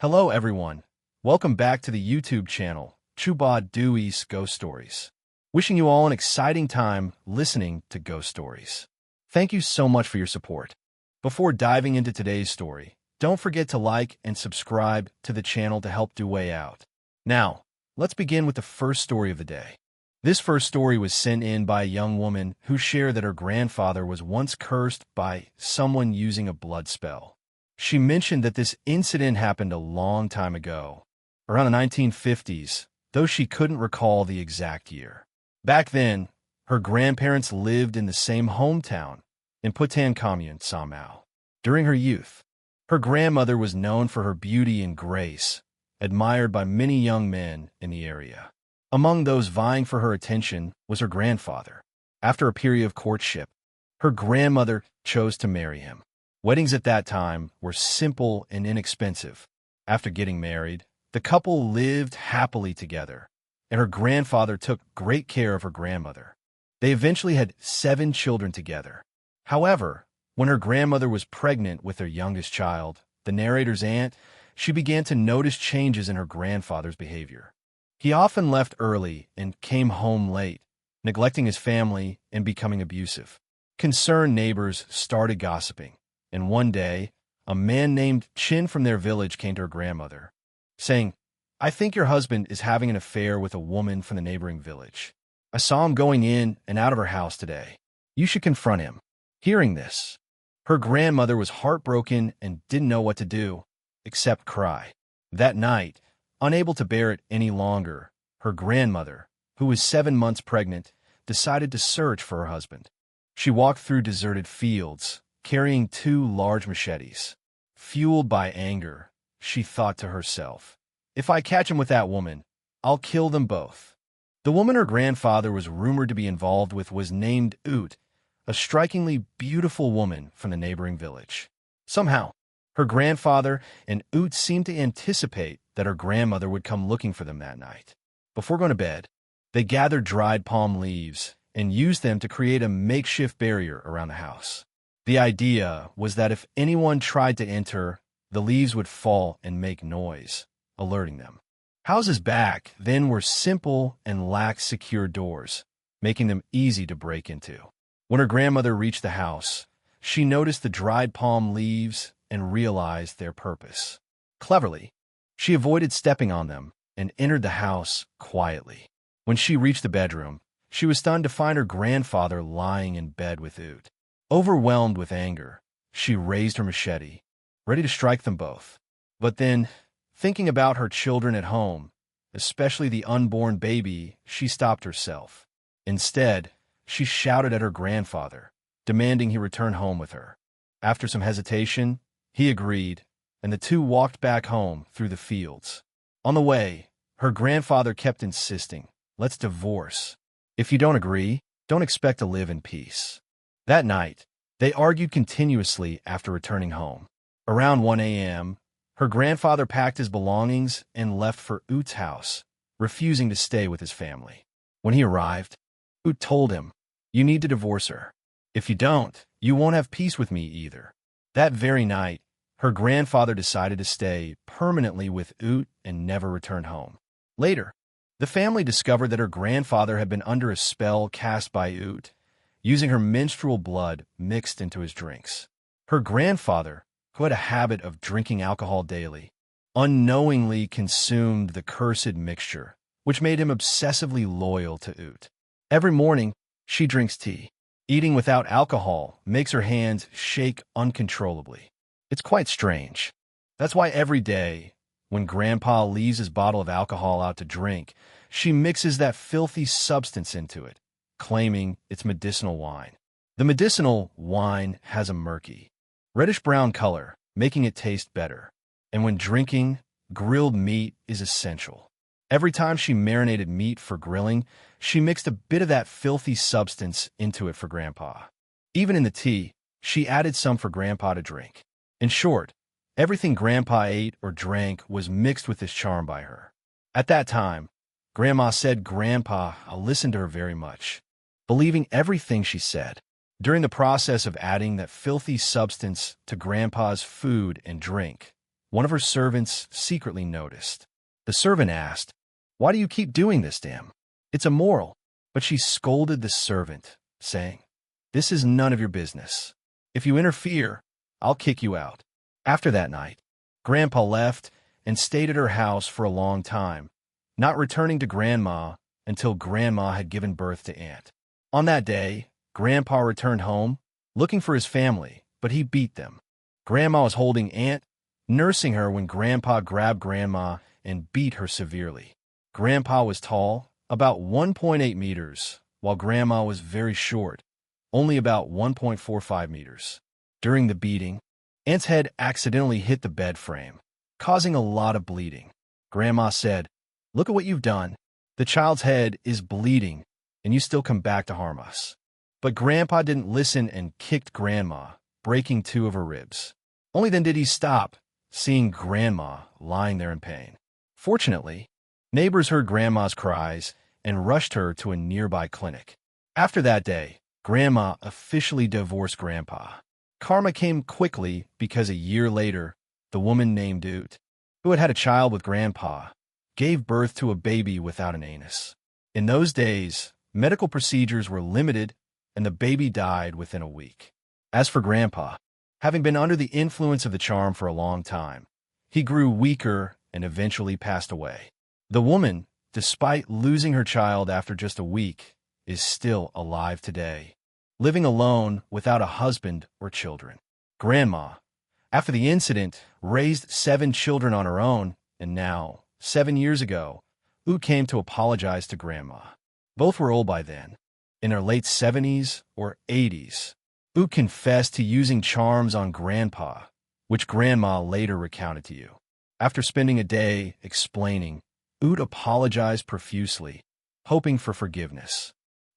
Hello everyone. Welcome back to the YouTube channel, Nhất Duy Ghost Stories. Wishing you all an exciting time listening to ghost stories. Thank you so much for your support. Before diving into today's story, don't forget to like and subscribe to the channel to help Duy out. Now, let's begin with the first story of the day. This first story was sent in by a young woman who shared that her grandfather was once cursed by someone using a blood spell. She mentioned that this incident happened a long time ago, around the 1950s, though she couldn't recall the exact year. Back then, her grandparents lived in the same hometown, in Putan Commune, somehow. During her youth, her grandmother was known for her beauty and grace, admired by many young men in the area. Among those vying for her attention was her grandfather. After a period of courtship, her grandmother chose to marry him. Weddings at that time were simple and inexpensive. After getting married, the couple lived happily together, and her grandfather took great care of her grandmother. They eventually had 7 children together. However, when her grandmother was pregnant with their youngest child, the narrator's aunt, she began to notice changes in her grandfather's behavior. He often left early and came home late, neglecting his family and becoming abusive. Concerned neighbors started gossiping. And one day, a man named Chin from their village came to her grandmother, saying, "I think your husband is having an affair with a woman from the neighboring village. I saw him going in and out of her house today. You should confront him." Hearing this, her grandmother was heartbroken and didn't know what to do, except cry. That night, unable to bear it any longer, her grandmother, who was 7 months pregnant, decided to search for her husband. She walked through deserted fields, carrying 2 large machetes. Fueled by anger, she thought to herself, "If I catch him with that woman, I'll kill them both." The woman her grandfather was rumored to be involved with was named Oot, a strikingly beautiful woman from the neighboring village. Somehow, her grandfather and Oot seemed to anticipate that her grandmother would come looking for them that night. Before going to bed, they gathered dried palm leaves and used them to create a makeshift barrier around the house. The idea was that if anyone tried to enter, the leaves would fall and make noise, alerting them. Houses back then were simple and lacked secure doors, making them easy to break into. When her grandmother reached the house, she noticed the dried palm leaves and realized their purpose. Cleverly, she avoided stepping on them and entered the house quietly. When she reached the bedroom, she was stunned to find her grandfather lying in bed with Oot. Overwhelmed with anger, she raised her machete, ready to strike them both. But then, thinking about her children at home, especially the unborn baby, she stopped herself. Instead, she shouted at her grandfather, demanding he return home with her. After some hesitation, he agreed, and the two walked back home through the fields. On the way, her grandfather kept insisting, "Let's divorce. If you don't agree, don't expect to live in peace." That night, they argued continuously after returning home. Around 1 a.m., her grandfather packed his belongings and left for Oot's house, refusing to stay with his family. When he arrived, Oot told him, "You need to divorce her. If you don't, you won't have peace with me either." That very night, her grandfather decided to stay permanently with Oot and never return home. Later, the family discovered that her grandfather had been under a spell cast by Oot, using her menstrual blood mixed into his drinks. Her grandfather, who had a habit of drinking alcohol daily, unknowingly consumed the cursed mixture, which made him obsessively loyal to Oot. Every morning, she drinks tea. Eating without alcohol makes her hands shake uncontrollably. It's quite strange. That's why every day, when Grandpa leaves his bottle of alcohol out to drink, she mixes that filthy substance into it, claiming it's medicinal wine. The medicinal wine has a murky, reddish-brown color, making it taste better. And when drinking, grilled meat is essential. Every time she marinated meat for grilling, she mixed a bit of that filthy substance into it for Grandpa. Even in the tea, she added some for Grandpa to drink. In short, everything Grandpa ate or drank was mixed with this charm by her. At that time, Grandma said Grandpa listened to her very much, believing everything she said. During the process of adding that filthy substance to Grandpa's food and drink, one of her servants secretly noticed. The servant asked, "Why do you keep doing this to him? It's immoral." But she scolded the servant, saying, "This is none of your business. If you interfere, I'll kick you out." After that night, Grandpa left and stayed at her house for a long time, not returning to Grandma until Grandma had given birth to Aunt. On that day, Grandpa returned home, looking for his family, but he beat them. Grandma was holding Aunt, nursing her when Grandpa grabbed Grandma and beat her severely. Grandpa was tall, about 1.8 meters, while Grandma was very short, only about 1.45 meters. During the beating, Aunt's head accidentally hit the bed frame, causing a lot of bleeding. Grandma said, "Look at what you've done. The child's head is bleeding, and you still come back to harm us." But Grandpa didn't listen and kicked Grandma, breaking 2 of her ribs. Only then did he stop, seeing Grandma lying there in pain. Fortunately, neighbors heard Grandma's cries and rushed her to a nearby clinic. After that day, Grandma officially divorced Grandpa. Karma came quickly because a year later, the woman named Ute, who had had a child with Grandpa, gave birth to a baby without an anus. In those days, medical procedures were limited, and the baby died within a week. As for Grandpa, having been under the influence of the charm for a long time, he grew weaker and eventually passed away. The woman, despite losing her child after just a week, is still alive today, living alone without a husband or children. Grandma, after the incident, raised 7 children on her own, and now, 7 years ago, Ute came to apologize to Grandma. Both were old by then, in their late 70s or 80s. Ute confessed to using charms on Grandpa, which Grandma later recounted to you. After spending a day explaining, Ute apologized profusely, hoping for forgiveness.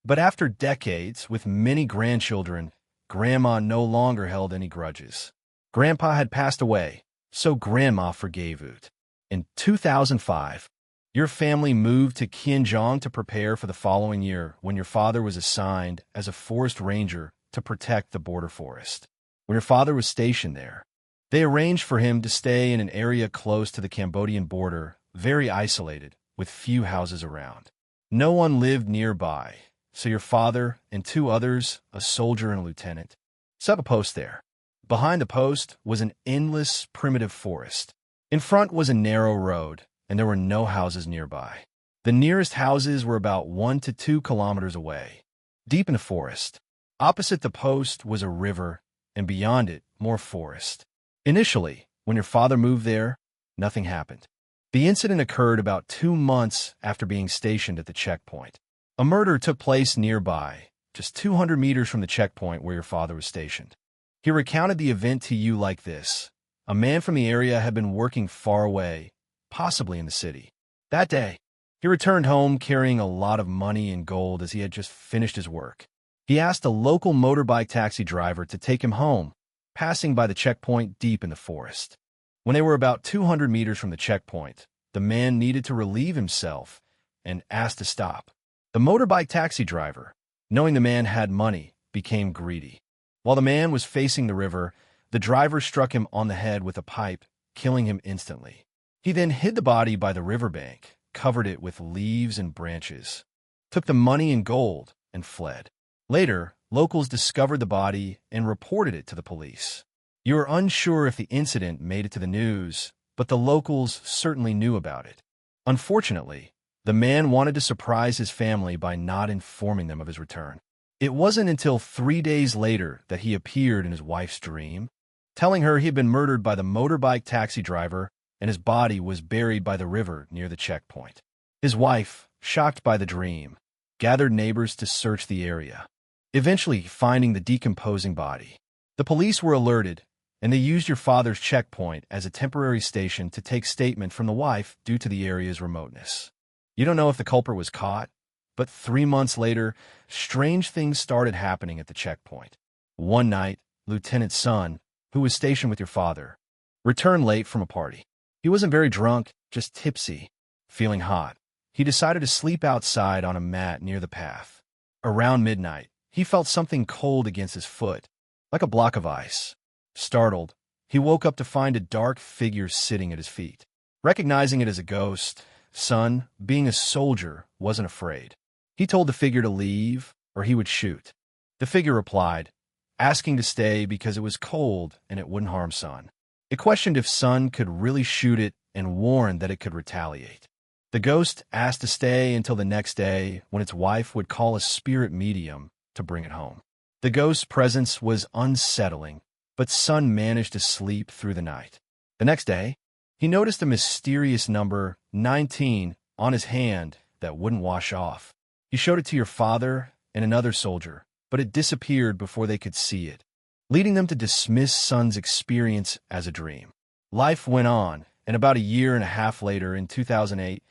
But after decades with many grandchildren, Grandma no longer held any grudges. Grandpa had passed away, so Grandma forgave Ute. In 2005, your family moved to Kianjiang to prepare for the following year when your father was assigned as a forest ranger to protect the border forest. When your father was stationed there, they arranged for him to stay in an area close to the Cambodian border, very isolated, with few houses around. No one lived nearby, so your father and 2 others, a soldier and a lieutenant, set up a post there. Behind the post was an endless, primitive forest. In front was a narrow road, and there were no houses nearby. The nearest houses were about 1 to 2 kilometers away. Deep in the forest, opposite the post was a river, and beyond it, more forest. Initially, when your father moved there, nothing happened. The incident occurred about 2 months after being stationed at the checkpoint. A murder took place nearby, just 200 meters from the checkpoint where your father was stationed. He recounted the event to you like this. A man from the area had been working far away, possibly in the city. That day, he returned home carrying a lot of money and gold as he had just finished his work. He asked a local motorbike taxi driver to take him home, passing by the checkpoint deep in the forest. When they were about 200 meters from the checkpoint, the man needed to relieve himself and asked to stop. The motorbike taxi driver, knowing the man had money, became greedy. While the man was facing the river, the driver struck him on the head with a pipe, killing him instantly. He then hid the body by the riverbank, covered it with leaves and branches, took the money and gold, and fled. Later, locals discovered the body and reported it to the police. You are unsure if the incident made it to the news, but the locals certainly knew about it. Unfortunately, the man wanted to surprise his family by not informing them of his return. It wasn't until 3 days later that he appeared in his wife's dream, telling her he had been murdered by the motorbike taxi driver and his body was buried by the river near the checkpoint. His wife, shocked by the dream, gathered neighbors to search the area, eventually finding the decomposing body. The police were alerted, and they used your father's checkpoint as a temporary station to take statement from the wife due to the area's remoteness. You don't know if the culprit was caught, but 3 months later, strange things started happening at the checkpoint. One night, Lieutenant's son, who was stationed with your father, returned late from a party. He wasn't very drunk, just tipsy, feeling hot. He decided to sleep outside on a mat near the path. Around midnight, he felt something cold against his foot, like a block of ice. Startled, He woke up to find a dark figure sitting at his feet. Recognizing it as a ghost, Son, being a soldier, wasn't afraid. He told the figure to leave, or he would shoot. The figure replied, asking to stay because it was cold and it wouldn't harm Son. It questioned if Son could really shoot it and warned that it could retaliate. The ghost asked to stay until the next day when its wife would call a spirit medium to bring it home. The ghost's presence was unsettling, but Son managed to sleep through the night. The next day, he noticed a mysterious number, 19, on his hand that wouldn't wash off. He showed it to your father and another soldier, but it disappeared before they could see it, leading them to dismiss Son's experience as a dream. Life went on, and about a year and a half later, in 2008,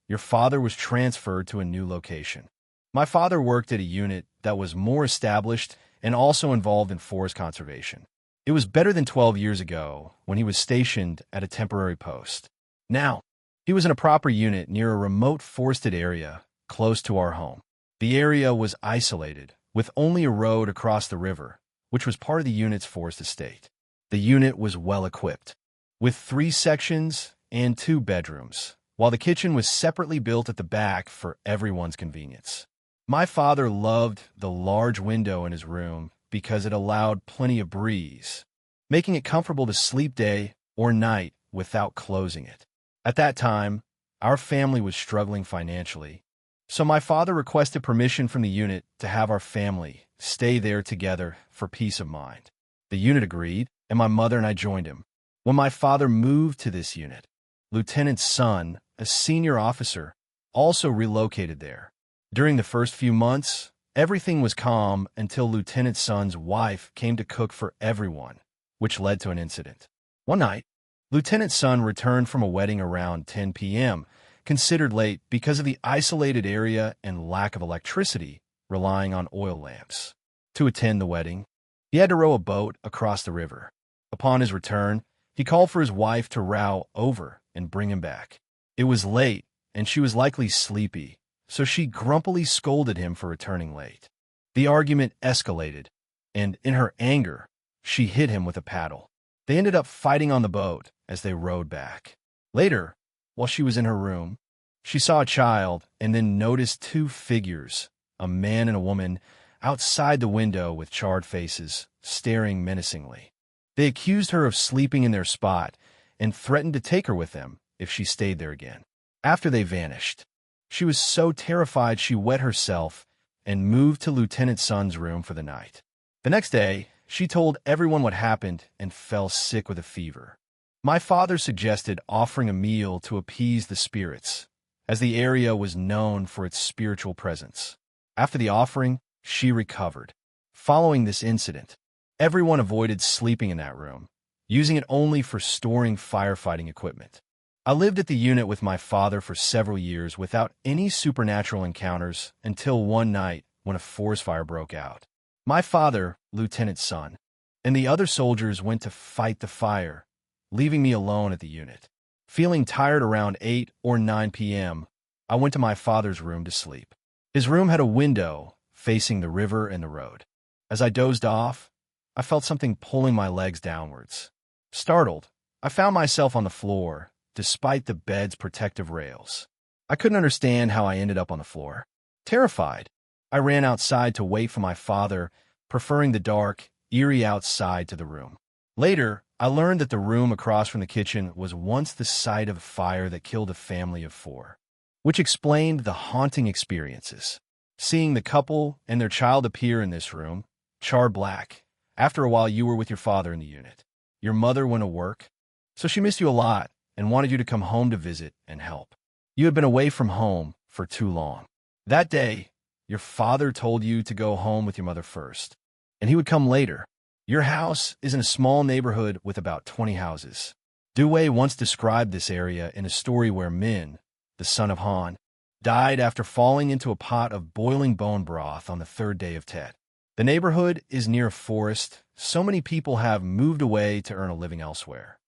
your father was transferred to a new location. My father worked at a unit that was more established and also involved in forest conservation. It was better than 12 years ago when he was stationed at a temporary post. Now, he was in a proper unit near a remote forested area close to our home. The area was isolated, with only a road across the river, which was part of the unit's forest estate. The unit was well equipped, with 3 sections and 2 bedrooms, while the kitchen was separately built at the back for everyone's convenience. My father loved the large window in his room because it allowed plenty of breeze, making it comfortable to sleep day or night without closing it. At that time, our family was struggling financially, so my father requested permission from the unit to have our family stay there together for peace of mind. The unit agreed, and my mother and I joined him. When my father moved to this unit, Lieutenant's son, a senior officer, also relocated there. During the first few months, everything was calm until Lieutenant Son's wife came to cook for everyone, which led to an incident. One night, Lieutenant Son returned from a wedding around 10 p.m., considered late because of the isolated area and lack of electricity, relying on oil lamps. To attend the wedding, he had to row a boat across the river. Upon his return, he called for his wife to row over and bring him back. It was late, and she was likely sleepy, so she grumpily scolded him for returning late. The argument escalated, and in her anger, she hit him with a paddle. They ended up fighting on the boat as they rowed back. Later, while she was in her room, she saw a child and then noticed 2 figures, a man and a woman, outside the window with charred faces, staring menacingly. They accused her of sleeping in their spot and threatened to take her with them if she stayed there again. After they vanished, she was so terrified she wet herself and moved to Lieutenant Son's room for the night. The next day, she told everyone what happened and fell sick with a fever. My father suggested offering a meal to appease the spirits, as the area was known for its spiritual presence. After the offering, she recovered. Following this incident, everyone avoided sleeping in that room, using it only for storing firefighting equipment. I lived at the unit with my father for several years without any supernatural encounters until one night when a forest fire broke out. My father, Lieutenant Son, and the other soldiers went to fight the fire, leaving me alone at the unit. Feeling tired around 8 or 9 p.m., I went to my father's room to sleep. His room had a window facing the river and the road. As I dozed off, I felt something pulling my legs downwards. Startled, I found myself on the floor, despite the bed's protective rails. I couldn't understand how I ended up on the floor. Terrified, I ran outside to wait for my father, preferring the dark, eerie outside to the room. Later, I learned that the room across from the kitchen was once the site of a fire that killed a family of 4, which explained the haunting experiences. Seeing the couple and their child appear in this room, charred black, after a while you were with your father in the unit. Your mother went to work, so she missed you a lot and wanted you to come home to visit and help. You had been away from home for too long. That day, your father told you to go home with your mother first, and he would come later. Your house is in a small neighborhood with about 20 houses. Dewey once described this area in a story where Min, the son of Han, died after falling into a pot of boiling bone broth on the 3rd day of Tet. The neighborhood is near a forest, so many people have moved away to earn a living elsewhere.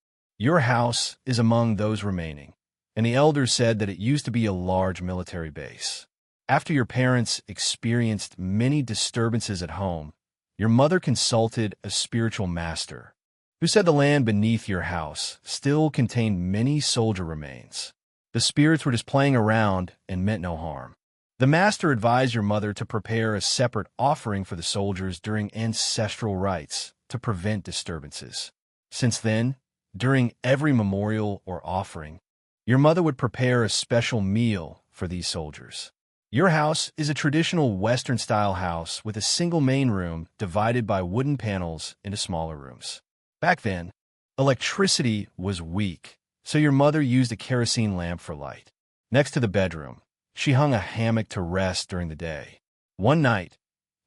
Your house is among those remaining, and the elders said that it used to be a large military base. After your parents experienced many disturbances at home, your mother consulted a spiritual master, who said the land beneath your house still contained many soldier remains. The spirits were just playing around and meant no harm. The master advised your mother to prepare a separate offering for the soldiers during ancestral rites to prevent disturbances. Since then, during every memorial or offering, your mother would prepare a special meal for these soldiers. Your house is a traditional Western-style house with a single main room divided by wooden panels into smaller rooms. Back then, electricity was weak, so your mother used a kerosene lamp for light. Next to the bedroom, she hung a hammock to rest during the day. One night,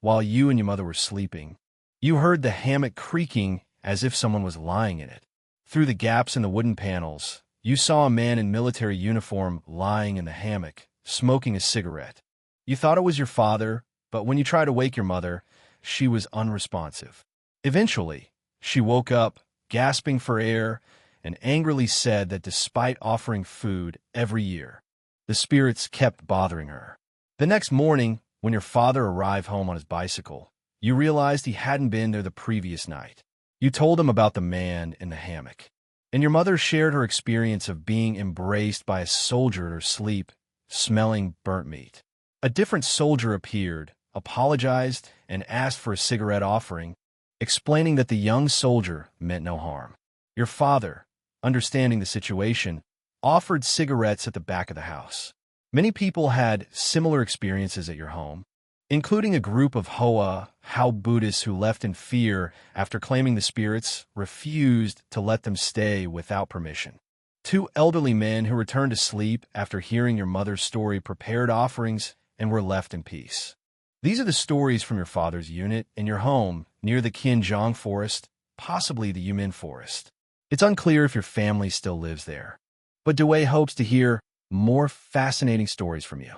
while you and your mother were sleeping, you heard the hammock creaking as if someone was lying in it. Through the gaps in the wooden panels, you saw a man in military uniform lying in the hammock, smoking a cigarette. You thought it was your father, but when you tried to wake your mother, she was unresponsive. Eventually, she woke up, gasping for air, and angrily said that despite offering food every year, the spirits kept bothering her. The next morning, when your father arrived home on his bicycle, you realized he hadn't been there the previous night. You told him about the man in the hammock, and your mother shared her experience of being embraced by a soldier in her sleep, smelling burnt meat. A different soldier appeared, apologized, and asked for a cigarette offering, explaining that the young soldier meant no harm. Your father, understanding the situation, offered cigarettes at the back of the house. Many people had similar experiences at your home, including a group of Hao Buddhists who left in fear after claiming the spirits refused to let them stay without permission. Two elderly men who returned to sleep after hearing your mother's story prepared offerings and were left in peace. These are the stories from your father's unit in your home near the Qinjiang forest, possibly the Yumin forest. It's unclear if your family still lives there, but Dewey hopes to hear more fascinating stories from you.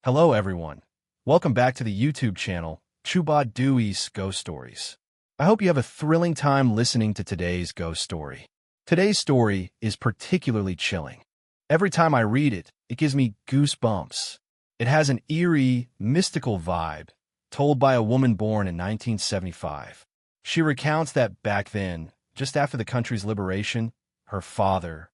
Hello, everyone. Welcome back to the YouTube channel, Dewey's Ghost Stories. I hope you have a thrilling time listening to today's ghost story. Today's story is particularly chilling. Every time I read it, it gives me goosebumps. It has an eerie, mystical vibe, told by a woman born in 1975. She recounts that back then, just after the country's liberation, her father,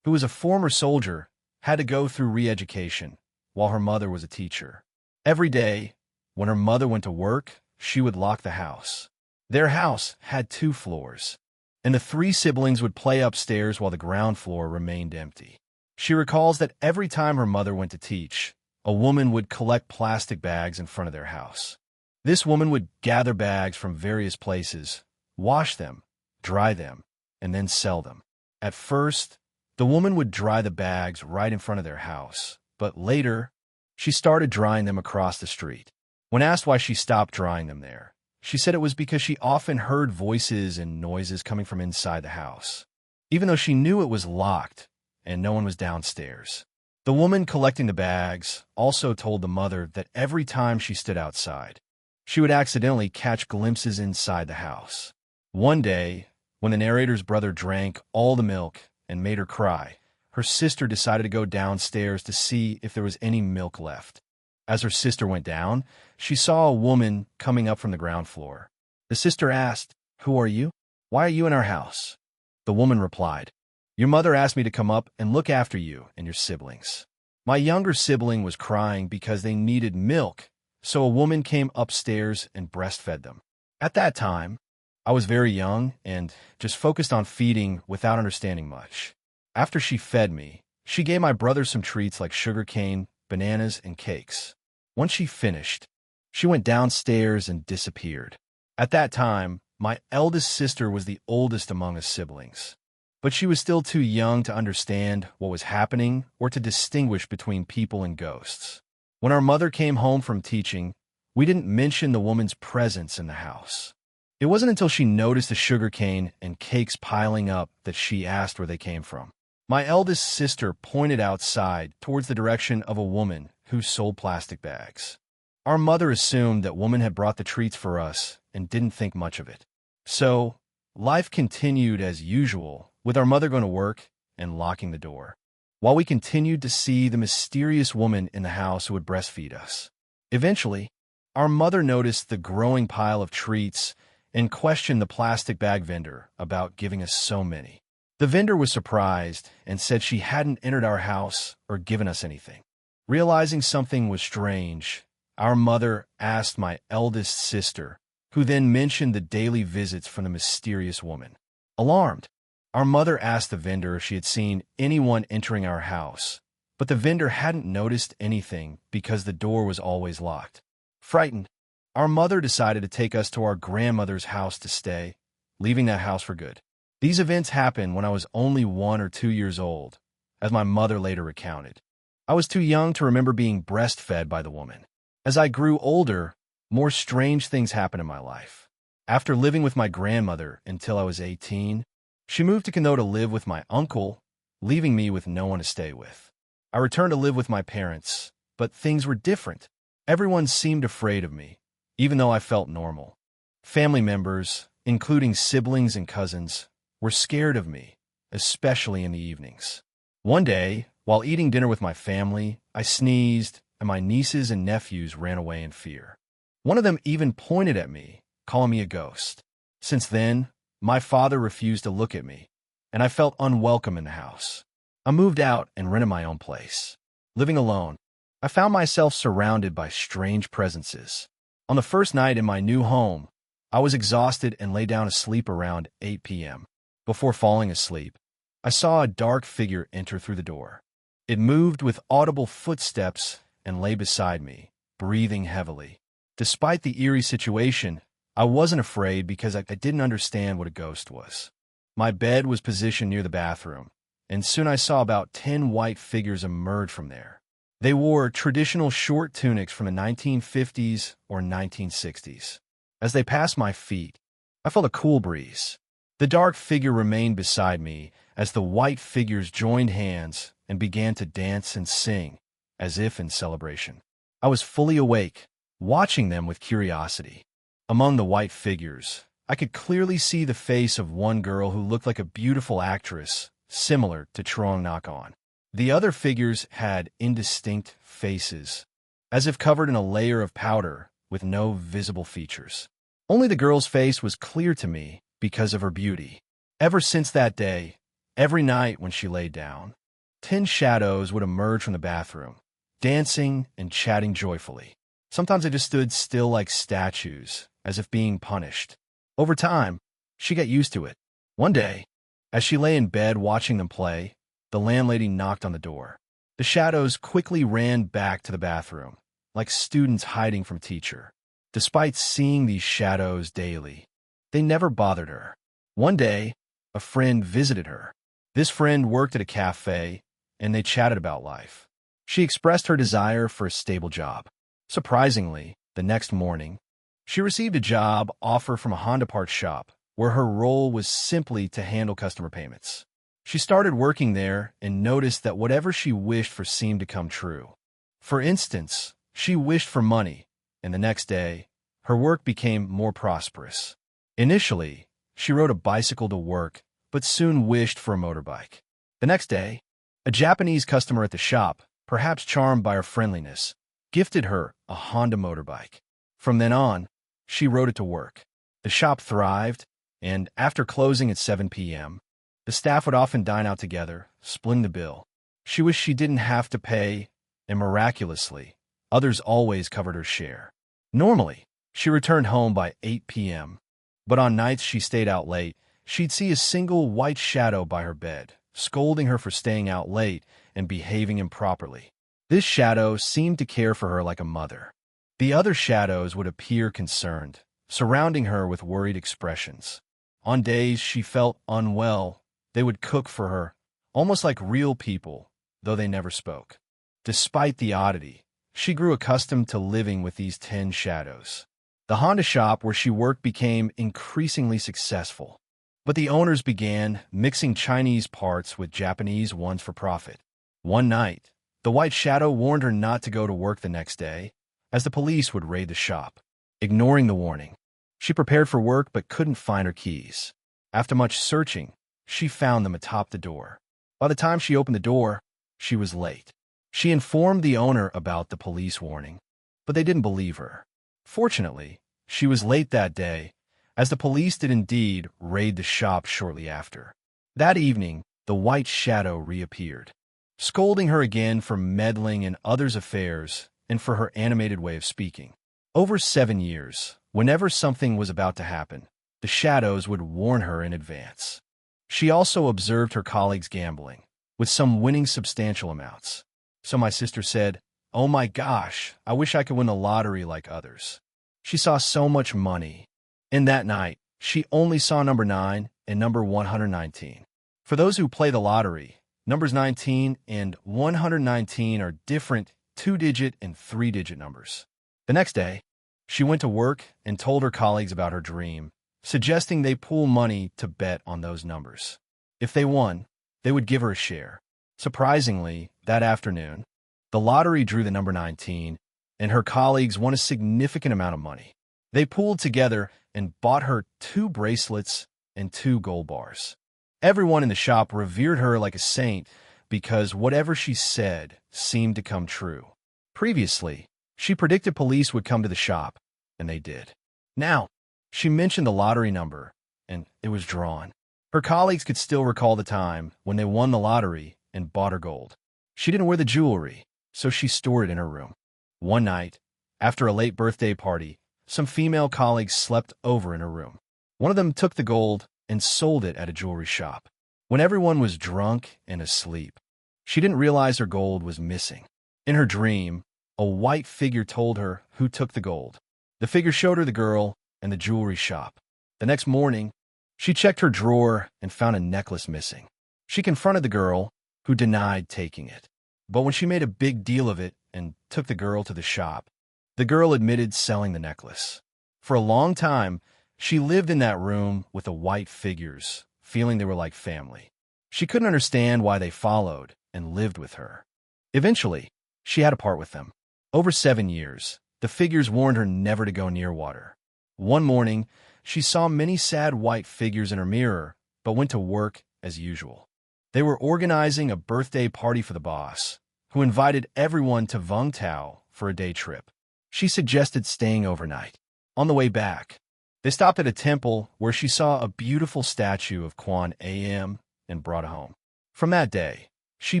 who was a former soldier, had to go through re-education, while her mother was a teacher. Every day, when her mother went to work, she would lock the house. Their house had 2 floors, and the 3 siblings would play upstairs while the ground floor remained empty. She recalls that every time her mother went to teach, a woman would collect plastic bags in front of their house. This woman would gather bags from various places, wash them, dry them, and then sell them. At first, the woman would dry the bags right in front of their house, but later, she started drying them across the street. When asked why she stopped drying them there, she said it was because she often heard voices and noises coming from inside the house, even though she knew it was locked and no one was downstairs. The woman collecting the bags also told the mother that every time she stood outside, she would accidentally catch glimpses inside the house. One day, when the narrator's brother drank all the milk and made her cry, her sister decided to go downstairs to see if there was any milk left. As her sister went down, she saw a woman coming up from the ground floor. The sister asked, "Who are you? Why are you in our house?" The woman replied, "Your mother asked me to come up and look after you and your siblings. My younger sibling was crying because they needed milk, so a woman came upstairs and breastfed them. At that time, I was very young and just focused on feeding without understanding much. After she fed me, she gave my brother some treats like sugarcane, bananas, and cakes. Once she finished, she went downstairs and disappeared. At that time, my eldest sister was the oldest among us siblings, but she was still too young to understand what was happening or to distinguish between people and ghosts. When our mother came home from teaching, we didn't mention the woman's presence in the house. It wasn't until she noticed the sugarcane and cakes piling up that she asked where they came from. My eldest sister pointed outside towards the direction of a woman who sold plastic bags. Our mother assumed that woman had brought the treats for us and didn't think much of it. So, life continued as usual, with our mother going to work and locking the door, while we continued to see the mysterious woman in the house who would breastfeed us. Eventually, our mother noticed the growing pile of treats and questioned the plastic bag vendor about giving us so many. The vendor was surprised and said she hadn't entered our house or given us anything. Realizing something was strange, our mother asked my eldest sister, who then mentioned the daily visits from the mysterious woman. Alarmed, our mother asked the vendor if she had seen anyone entering our house, but the vendor hadn't noticed anything because the door was always locked. Frightened, our mother decided to take us to our grandmother's house to stay, leaving that house for good. These events happened when I was only 1 or 2 years old, as my mother later recounted. I was too young to remember being breastfed by the woman. As I grew older, more strange things happened in my life. After living with my grandmother until I was 18, she moved to Kano to live with my uncle, leaving me with no one to stay with. I returned to live with my parents, but things were different. Everyone seemed afraid of me, even though I felt normal. Family members, including siblings and cousins, were scared of me, especially in the evenings. One day, while eating dinner with my family, I sneezed, and my nieces and nephews ran away in fear. One of them even pointed at me, calling me a ghost. Since then, my father refused to look at me, and I felt unwelcome in the house. I moved out and rented my own place. Living alone, I found myself surrounded by strange presences. On the first night in my new home, I was exhausted and lay down to sleep around 8 p.m. Before falling asleep, I saw a dark figure enter through the door. It moved with audible footsteps and lay beside me, breathing heavily. Despite the eerie situation, I wasn't afraid because I didn't understand what a ghost was. My bed was positioned near the bathroom, and soon I saw about 10 white figures emerge from there. They wore traditional short tunics from the 1950s or 1960s. As they passed my feet, I felt a cool breeze. The dark figure remained beside me as the white figures joined hands and began to dance and sing, as if in celebration. I was fully awake, watching them with curiosity. Among the white figures, I could clearly see the face of one girl who looked like a beautiful actress, similar to Trong Nak-on. The other figures had indistinct faces, as if covered in a layer of powder with no visible features. Only the girl's face was clear to me because of her beauty. Ever since that day, every night when she lay down, 10 shadows would emerge from the bathroom, dancing and chatting joyfully. Sometimes they just stood still like statues, as if being punished. Over time, she got used to it. One day, as she lay in bed watching them play, the landlady knocked on the door. The shadows quickly ran back to the bathroom, like students hiding from teacher. Despite seeing these shadows daily, they never bothered her. One day, a friend visited her. This friend worked at a cafe, and they chatted about life. She expressed her desire for a stable job. Surprisingly, the next morning, she received a job offer from a Honda parts shop, where her role was simply to handle customer payments. She started working there and noticed that whatever she wished for seemed to come true. For instance, she wished for money, and the next day, her work became more prosperous. Initially, she rode a bicycle to work, but soon wished for a motorbike. The next day, a Japanese customer at the shop, perhaps charmed by her friendliness, gifted her a Honda motorbike. From then on, she rode it to work. The shop thrived, and after closing at 7 p.m., the staff would often dine out together, splitting the bill. She wished she didn't have to pay, and miraculously, others always covered her share. Normally, she returned home by 8 p.m., but on nights she stayed out late, she'd see a single white shadow by her bed, scolding her for staying out late and behaving improperly. This shadow seemed to care for her like a mother. The other shadows would appear concerned, surrounding her with worried expressions. On days she felt unwell, they would cook for her, almost like real people, though they never spoke. Despite the oddity, she grew accustomed to living with these 10 shadows. The Honda shop where she worked became increasingly successful, but the owners began mixing Chinese parts with Japanese ones for profit. One night, the white shadow warned her not to go to work the next day, as the police would raid the shop. Ignoring the warning, she prepared for work but couldn't find her keys. After much searching, she found them atop the door. By the time she opened the door, she was late. She informed the owner about the police warning, but they didn't believe her. Fortunately, she was late that day, as the police did indeed raid the shop shortly after. That evening, the white shadow reappeared, scolding her again for meddling in others' affairs and for her animated way of speaking. Over 7 years, whenever something was about to happen, the shadows would warn her in advance. She also observed her colleagues gambling, with some winning substantial amounts. So my sister said, "Oh my gosh, I wish I could win the lottery like others." She saw so much money. And that night, she only saw number 9 and number 119. For those who play the lottery, numbers 19 and 119 are different 2-digit and 3-digit numbers. The next day, she went to work and told her colleagues about her dream, suggesting they pool money to bet on those numbers. If they won, they would give her a share. Surprisingly, that afternoon, the lottery drew the number 19, and her colleagues won a significant amount of money. They pooled together and bought her 2 bracelets and 2 gold bars. Everyone in the shop revered her like a saint because whatever she said seemed to come true. Previously, she predicted police would come to the shop, and they did. Now, she mentioned the lottery number, and it was drawn. Her colleagues could still recall the time when they won the lottery and bought her gold. She didn't wear the jewelry, so she stored it in her room. One night, after a late birthday party, some female colleagues slept over in her room. One of them took the gold and sold it at a jewelry shop. When everyone was drunk and asleep, she didn't realize her gold was missing. In her dream, a white figure told her who took the gold. The figure showed her the girl and the jewelry shop. The next morning, she checked her drawer and found a necklace missing. She confronted the girl, who denied taking it. But when she made a big deal of it and took the girl to the shop, the girl admitted selling the necklace. For a long time, she lived in that room with the white figures, feeling they were like family. She couldn't understand why they followed and lived with her. Eventually, she had to part with them. Over 7 years, the figures warned her never to go near water. One morning, she saw many sad white figures in her mirror, but went to work as usual. They were organizing a birthday party for the boss, who invited everyone to Vung Tau for a day trip. She suggested staying overnight. On the way back, they stopped at a temple where she saw a beautiful statue of Quan Am and brought it home. From that day, she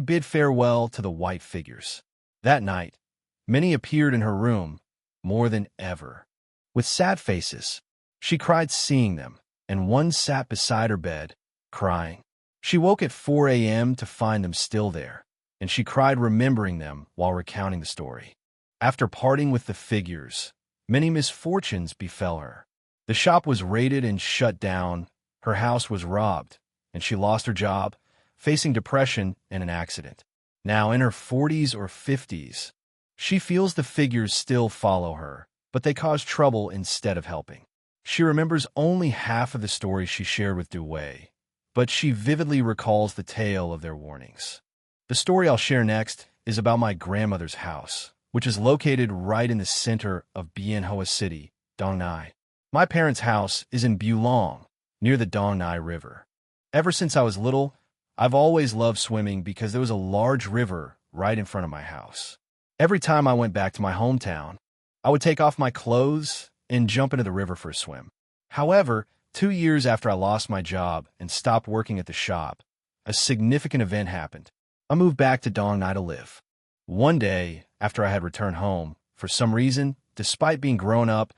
bid farewell to the white figures. That night, many appeared in her room, more than ever. With sad faces, she cried seeing them, and one sat beside her bed, crying. She woke at 4 a.m. to find them still there, and she cried remembering them while recounting the story. After parting with the figures, many misfortunes befell her. The shop was raided and shut down, her house was robbed, and she lost her job, facing depression and an accident. Now in her 40s or 50s, she feels the figures still follow her, but they cause trouble instead of helping. She remembers only half of the story she shared with Dewey, but she vividly recalls the tale of their warnings. The story I'll share next is about my grandmother's house, which is located right in the center of Bien Hoa City, Dong Nai. My parents' house is in Bulong, near the Dong Nai River. Ever since I was little, I've always loved swimming because there was a large river right in front of my house. Every time I went back to my hometown, I would take off my clothes and jump into the river for a swim. However, 2 years after I lost my job and stopped working at the shop, a significant event happened. I moved back to Dong Nai to live. One day, after I had returned home, for some reason, despite being grown up,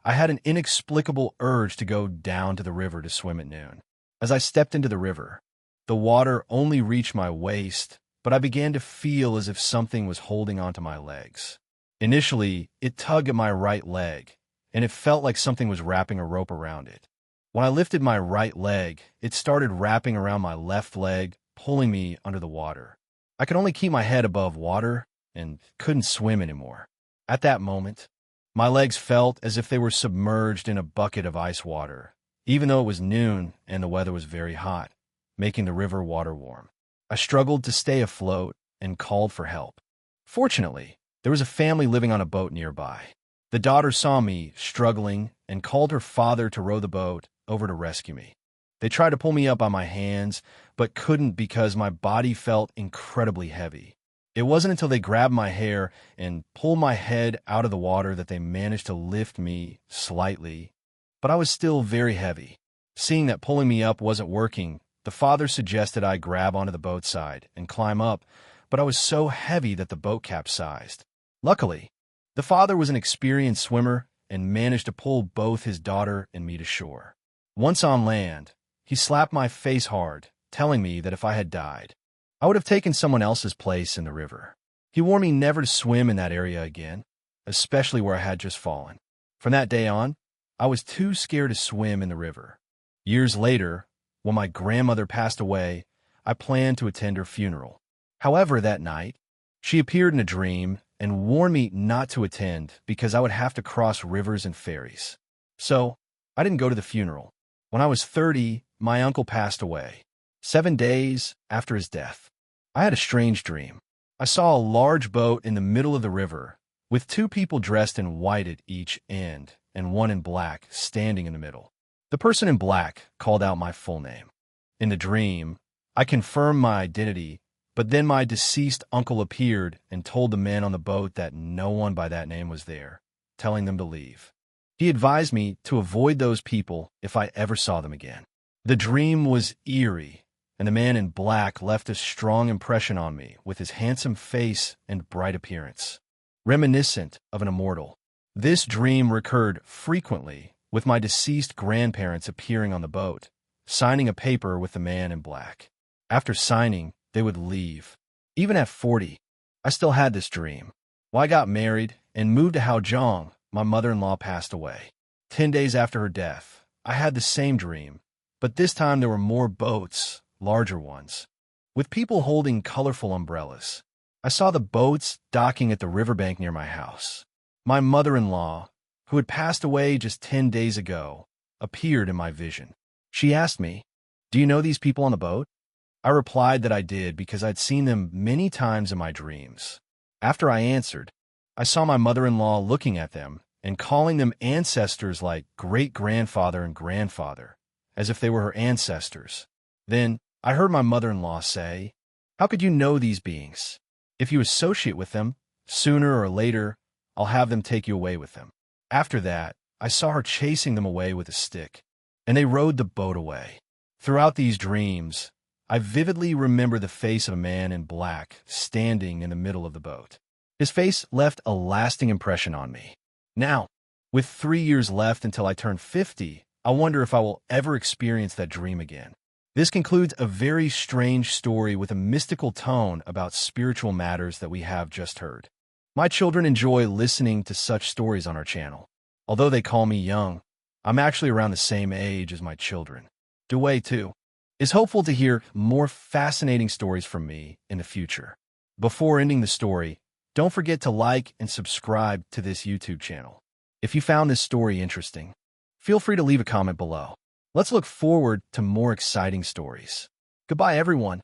I had an inexplicable urge to go down to the river to swim at noon. As I stepped into the river, the water only reached my waist, but I began to feel as if something was holding onto my legs. Initially, it tugged at my right leg, and it felt like something was wrapping a rope around it. When I lifted my right leg, it started wrapping around my left leg, pulling me under the water. I could only keep my head above water and couldn't swim anymore. At that moment, my legs felt as if they were submerged in a bucket of ice water, even though it was noon and the weather was very hot, making the river water warm. I struggled to stay afloat and called for help. Fortunately, there was a family living on a boat nearby. The daughter saw me struggling and called her father to row the boat over to rescue me. They tried to pull me up by my hands, but couldn't because my body felt incredibly heavy. It wasn't until they grabbed my hair and pulled my head out of the water that they managed to lift me slightly but I was still very heavy. Seeing that pulling me up wasn't working, the father suggested I grab onto the boat side and climb up, but I was so heavy that the boat capsized. Luckily, the father was an experienced swimmer and managed to pull both his daughter and me to shore. Once on land, he slapped my face hard, telling me that if I had died, I would have taken someone else's place in the river. He warned me never to swim in that area again, especially where I had just fallen. From that day on, I was too scared to swim in the river. Years later, when my grandmother passed away, I planned to attend her funeral. However, that night, she appeared in a dream and warned me not to attend because I would have to cross rivers and ferries. So, I didn't go to the funeral. When I was 30, my uncle passed away. 7 days after his death, I had a strange dream. I saw a large boat in the middle of the river, with 2 people dressed in white at each end and one in black standing in the middle. The person in black called out my full name. In the dream, I confirmed my identity, but then my deceased uncle appeared and told the men on the boat that no one by that name was there, telling them to leave. He advised me to avoid those people if I ever saw them again. The dream was eerie, and the man in black left a strong impression on me with his handsome face and bright appearance, reminiscent of an immortal. This dream recurred frequently, with my deceased grandparents appearing on the boat, signing a paper with the man in black. After signing, they would leave. Even at 40, I still had this dream. When I got married and moved to Haojong, my mother-in-law passed away. 10 days after her death, I had the same dream, but this time there were more boats, larger ones, with people holding colorful umbrellas. I saw the boats docking at the riverbank near my house. My mother-in-law, who had passed away just 10 days ago, appeared in my vision. She asked me, "Do you know these people on the boat?" I replied that I did because I'd seen them many times in my dreams. After I answered, I saw my mother-in-law looking at them and calling them ancestors like great-grandfather and grandfather, as if they were her ancestors. Then I heard my mother-in-law say, "How could you know these beings? If you associate with them, sooner or later, I'll have them take you away with them." After that, I saw her chasing them away with a stick, and they rowed the boat away. Throughout these dreams, I vividly remember the face of a man in black standing in the middle of the boat. His face left a lasting impression on me. Now, with 3 years left until I turn 50, I wonder if I will ever experience that dream again. This concludes a very strange story with a mystical tone about spiritual matters that we have just heard. My children enjoy listening to such stories on our channel. Although they call me young, I'm actually around the same age as my children. Dewey, too, is hopeful to hear more fascinating stories from me in the future. Before ending the story, don't forget to like and subscribe to this YouTube channel. If you found this story interesting, feel free to leave a comment below. Let's look forward to more exciting stories. Goodbye, everyone.